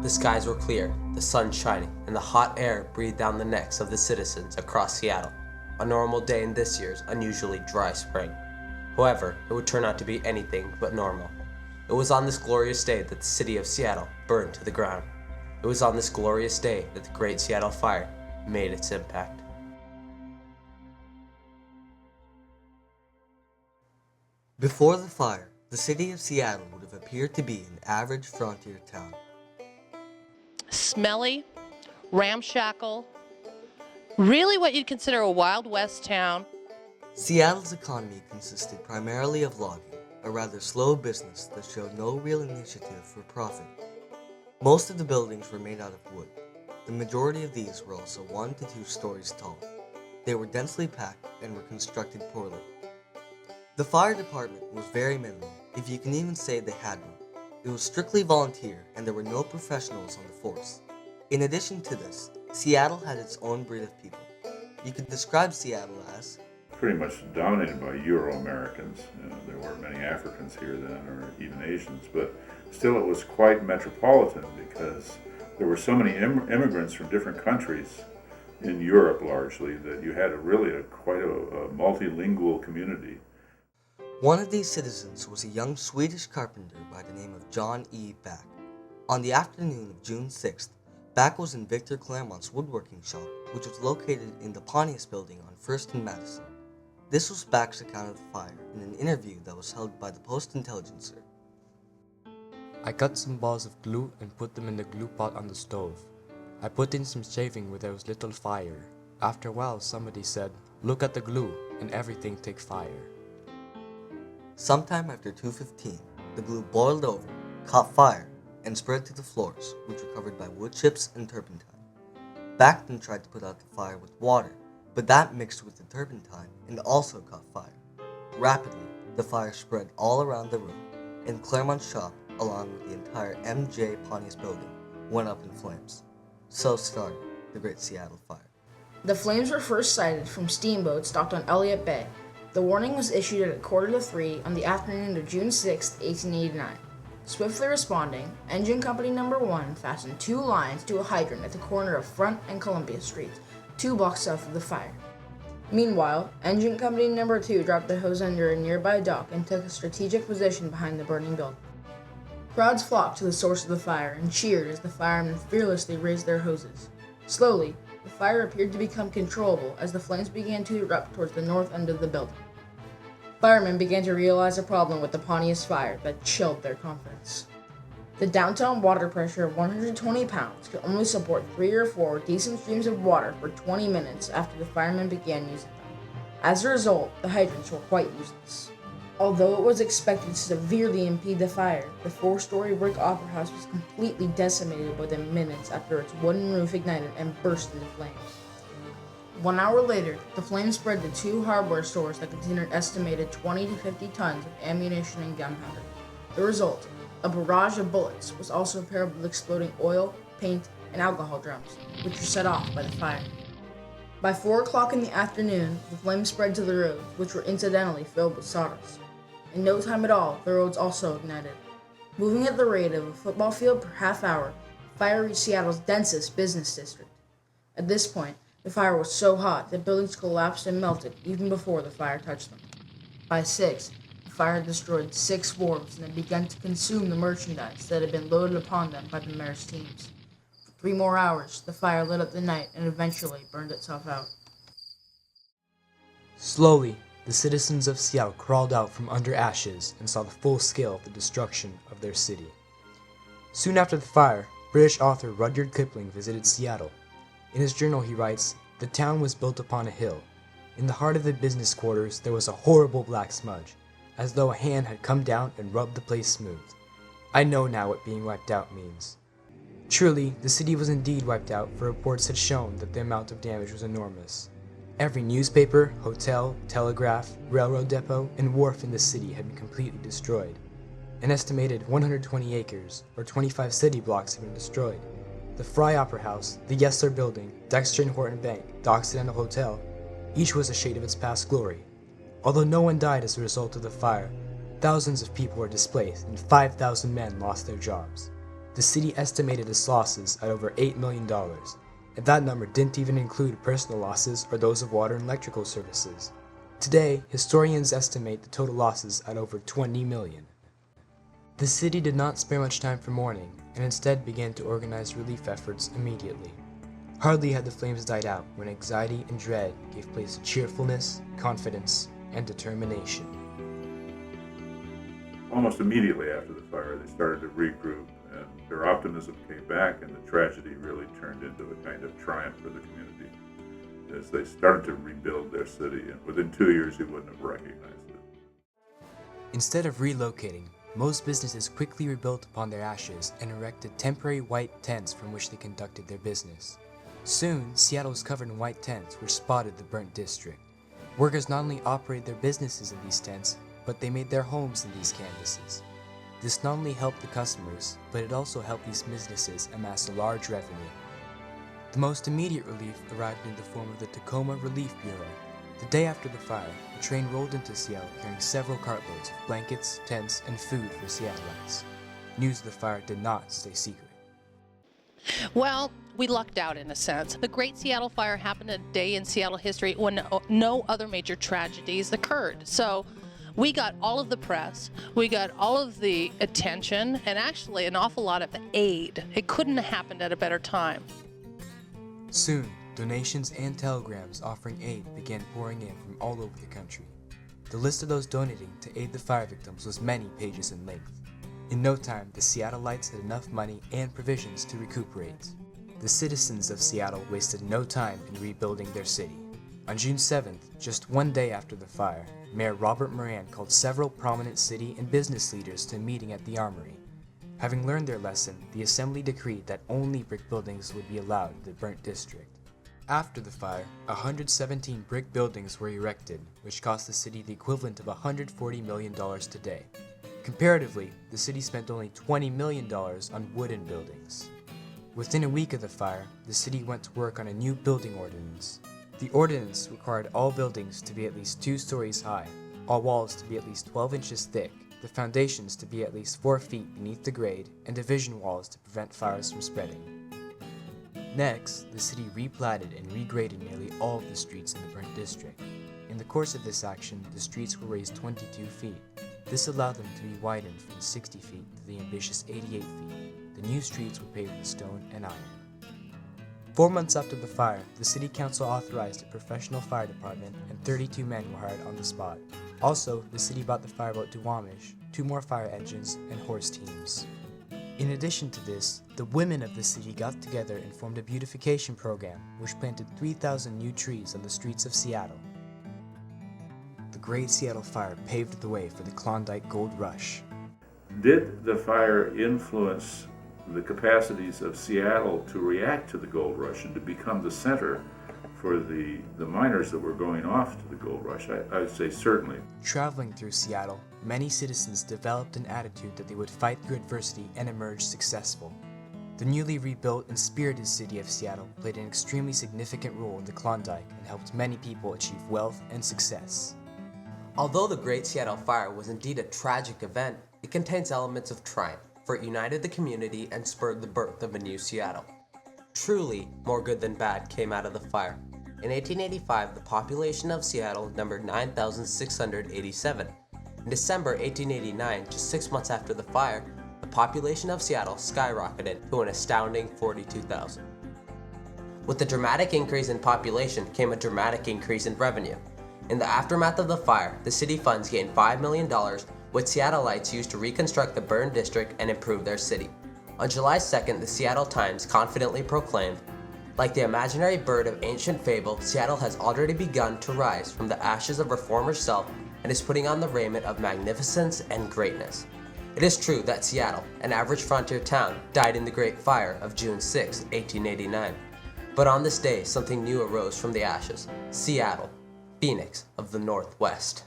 The skies were clear, the sun shining, and the hot air breathed down the necks of the citizens across Seattle. A normal day in this year's unusually dry spring. However, it would turn out to be anything but normal. It was on this glorious day that the city of Seattle burned to the ground. It was on this glorious day that the Great Seattle Fire made its impact. Before the fire, the city of Seattle would have appeared to be an average frontier town. Smelly, ramshackle, really what you'd consider a Wild West town. Seattle's economy consisted primarily of logging, a rather slow business that showed no real initiative for profit. Most of the buildings were made out of wood. The majority of these were also 1 to 2 stories tall. They were densely packed and were constructed poorly. The fire department was very minimal, if you can even say they had one. It was strictly volunteer and there were no professionals on the force. In addition to this, Seattle had its own breed of people. You could describe Seattle as pretty much dominated by Euro-Americans. There weren't many Africans here then, or even Asians, but still it was quite metropolitan because there were so many immigrants from different countries in Europe largely that you had quite a multilingual community. One of these citizens was a young Swedish carpenter by the name of John E. Back. On the afternoon of June 6th, Back was in Victor Claremont's woodworking shop, which was located in the Pontius building on 1st and Madison. This was Back's account of the fire in an interview that was held by the Post-Intelligencer. I cut some balls of glue and put them in the glue pot on the stove. I put in some shaving where there was little fire. After a while, somebody said, "Look at the glue," and everything took fire. Sometime after 2:15, the glue boiled over, caught fire, and spread to the floors, which were covered by wood chips and turpentine. Back then tried to put out the fire with water, but that mixed with the turpentine and also caught fire. Rapidly, the fire spread all around the room, and Claremont's shop, along with the entire M.J. Pontius building, went up in flames. So started the Great Seattle Fire. The flames were first sighted from steamboats docked on Elliott Bay. The warning was issued at 2:45 on the afternoon of June 6, 1889. Swiftly responding, Engine Company No. 1 fastened 2 lines to a hydrant at the corner of Front and Columbia Streets, 2 blocks south of the fire. Meanwhile, Engine Company No. 2 dropped the hose under a nearby dock and took a strategic position behind the burning building. Crowds flocked to the source of the fire and cheered as the firemen fearlessly raised their hoses. Slowly, the fire appeared to become controllable as the flames began to erupt towards the north end of the building. Firemen began to realize a problem with the Pontius fire that chilled their confidence. The downtown water pressure of 120 pounds could only support 3 or 4 decent streams of water for 20 minutes after the firemen began using them. As a result, the hydrants were quite useless. Although it was expected to severely impede the fire, the 4-story brick opera house was completely decimated within minutes after its wooden roof ignited and burst into flames. 1 hour later, the flames spread to 2 hardware stores that contained an estimated 20 to 50 tons of ammunition and gunpowder. The result, a barrage of bullets, was also paired with exploding oil, paint, and alcohol drums, which were set off by the fire. By 4 o'clock in the afternoon, the flames spread to the roads, which were incidentally filled with sawdust. In no time at all, the roads also ignited. Moving at the rate of a football field per half hour, the fire reached Seattle's densest business district. At this point, the fire was so hot that buildings collapsed and melted even before the fire touched them. By 6, the fire had destroyed 6 wharves and had begun to consume the merchandise that had been loaded upon them by the mayor's teams. For 3 more hours, the fire lit up the night and eventually burned itself out. Slowly, the citizens of Seattle crawled out from under ashes and saw the full scale of the destruction of their city. Soon after the fire, British author Rudyard Kipling visited Seattle. In his journal he writes, "The town was built upon a hill. In the heart of the business quarters there was a horrible black smudge, as though a hand had come down and rubbed the place smooth. I know now what being wiped out means." Truly, the city was indeed wiped out, for reports had shown that the amount of damage was enormous. Every newspaper, hotel, telegraph, railroad depot, and wharf in the city had been completely destroyed. An estimated 120 acres, or 25 city blocks, had been destroyed. The Fry Opera House, the Yesler Building, Dexter and Horton Bank, the Occidental Hotel, each was a shade of its past glory. Although no one died as a result of the fire, thousands of people were displaced and 5,000 men lost their jobs. The city estimated its losses at over $8 million, and that number didn't even include personal losses or those of water and electrical services. Today, historians estimate the total losses at over 20 million. The city did not spare much time for mourning, and instead began to organize relief efforts immediately. Hardly had the flames died out when anxiety and dread gave place to cheerfulness, confidence, and determination. Almost immediately after the fire, they started to regroup, and their optimism came back, and the tragedy really turned into a kind of triumph for the community as they started to rebuild their city, and within 2 years you wouldn't have recognized it. Instead of relocating, most businesses quickly rebuilt upon their ashes and erected temporary white tents from which they conducted their business. Soon, Seattle was covered in white tents which spotted the burnt district. Workers not only operated their businesses in these tents, but they made their homes in these canvases. This not only helped the customers, but it also helped these businesses amass a large revenue. The most immediate relief arrived in the form of the Tacoma Relief Bureau. The day after the fire, a train rolled into Seattle carrying several cartloads of blankets, tents, and food for Seattleites. News of the fire did not stay secret. Well, we lucked out in a sense. The Great Seattle Fire happened a day in Seattle history when no other major tragedies occurred. So we got all of the press, we got all of the attention, and actually an awful lot of aid. It couldn't have happened at a better time. Soon, donations and telegrams offering aid began pouring in from all over the country. The list of those donating to aid the fire victims was many pages in length. In no time, the Seattleites had enough money and provisions to recuperate. The citizens of Seattle wasted no time in rebuilding their city. On June 7th, just one day after the fire, Mayor Robert Moran called several prominent city and business leaders to a meeting at the Armory. Having learned their lesson, the assembly decreed that only brick buildings would be allowed in the burnt district. After the fire, 117 brick buildings were erected, which cost the city the equivalent of $140 million today. Comparatively, the city spent only $20 million on wooden buildings. Within a week of the fire, the city went to work on a new building ordinance. The ordinance required all buildings to be at least 2 stories high, all walls to be at least 12 inches thick, the foundations to be at least 4 feet beneath the grade, and division walls to prevent fires from spreading. Next, the city replatted and regraded nearly all of the streets in the burnt district. In the course of this action, the streets were raised 22 feet. This allowed them to be widened from 60 feet to the ambitious 88 feet. The new streets were paved with stone and iron. 4 months after the fire, the City Council authorized a professional fire department and 32 men were hired on the spot. Also, the city bought the fireboat Duwamish, 2 more fire engines, and horse teams. In addition to this, the women of the city got together and formed a beautification program which planted 3,000 new trees on the streets of Seattle. The Great Seattle Fire paved the way for the Klondike Gold Rush. Did the fire influence the capacities of Seattle to react to the gold rush and to become the center for the miners that were going off to the gold rush? I would say certainly. Traveling through Seattle, many citizens developed an attitude that they would fight through adversity and emerge successful. The newly rebuilt and spirited city of Seattle played an extremely significant role in the Klondike and helped many people achieve wealth and success. Although the Great Seattle Fire was indeed a tragic event, it contains elements of triumph, for it united the community and spurred the birth of a new Seattle. Truly, more good than bad came out of the fire. In 1885, the population of Seattle numbered 9,687. In December 1889, just 6 months after the fire, the population of Seattle skyrocketed to an astounding 42,000. With the dramatic increase in population came a dramatic increase in revenue. In the aftermath of the fire, the city funds gained $5 million, which Seattleites used to reconstruct the burned district and improve their city. On July 2nd, the Seattle Times confidently proclaimed, "Like the imaginary bird of ancient fable, Seattle has already begun to rise from the ashes of her former self and is putting on the raiment of magnificence and greatness." It is true that Seattle, an average frontier town, died in the Great Fire of June 6, 1889. But on this day, something new arose from the ashes: Seattle, Phoenix of the Northwest.